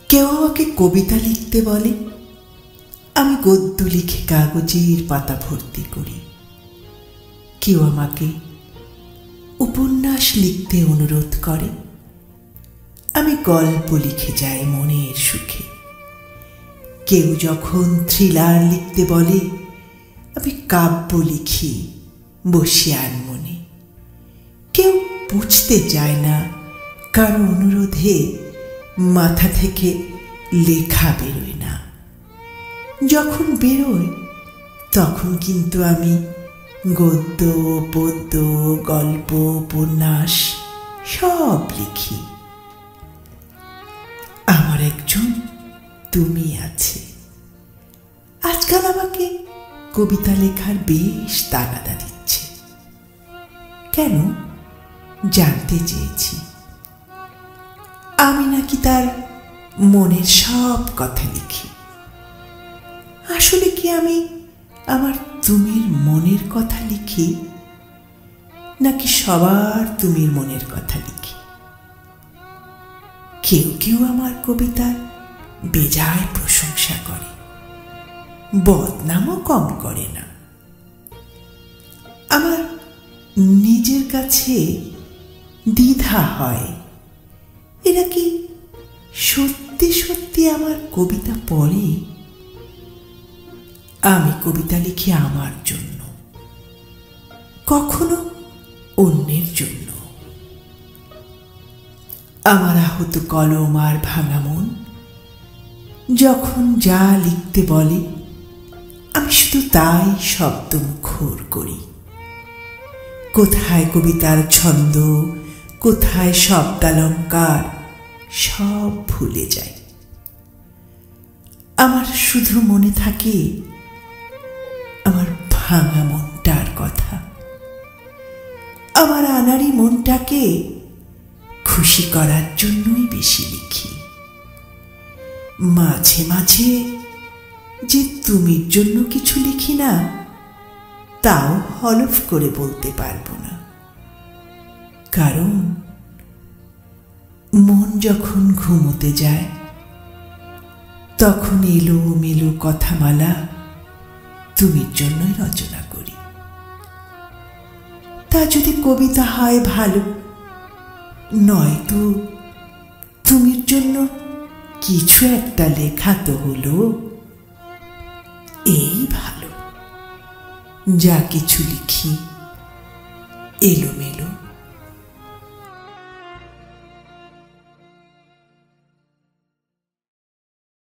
কেউ আমাকে কবিতা লিখতে বলে, আমি গদ্য লিখে কাগজের পাতা ভর্তি করি। কেউ আমাকে উপন্যাস লিখতে অনুরোধ করে, আমি গল্প লিখে যাই মনের সুখে। কেউ যখন থ্রিলার লিখতে বলে, আমি কাব্য লিখি বসে আনমনে। কেউ বুঝতে চায় না কারো অনুরোধে মাথা থেকে লেখা বেরোয় না। যখন বেরোয় তখন কিন্তু আমি গদ্য, পদ্য, গল্প, উপন্যাস সব লিখি। আমার একজন তুমি আছে। আজকাল আমাকে কবিতা লেখার বেশ তাগাদা দিচ্ছে। কেন জানতে চেয়েছি। আমি নাকি তার মনের সব কথা লিখি। আসলে কি আমি আমার তুমির মনের কথা লিখি, নাকি সবার তুমির মনের কথা লিখি? কেউ কেউ আমার কবিতার বেজায় প্রশংসা করে, বদনামও কম করে না। আমার নিজের কাছে দ্বিধা হয়, এরা কি সত্যি সত্যি আমার কবিতা পড়ে? আমি কবিতা লিখি আমার জন্য, কখনো অন্যের জন্য। আমার আহত কলম আর ভাঙা মন যখন যা লিখতে বলে, আমি শুধু তাই শব্দ মুখর করি। কোথায় কবিতার ছন্দ, কোথায় শব্দালঙ্কার, সব ভুলে যাই। আমার শুধু মনে থাকে আমার ভাঙা মনটার কথা। আমার আনাড়ি মনটাকে খুশি করার জন্যই বেশি লিখি। মাঝে মাঝে যে তুমির জন্য কিছু লিখি না, তাও হলফ করে বলতে পারবো না। কারণ মন যখন ঘুমোতে যায়, তখন এলোমেলো কথামালা তুমির জন্যই রচনা করি। তা যদি কবিতা হয় ভালো, নয়তো তুমির জন্য কিছু একটা লেখা তো হলো, এই ভালো। যা কিছু লিখি এলোমেলো,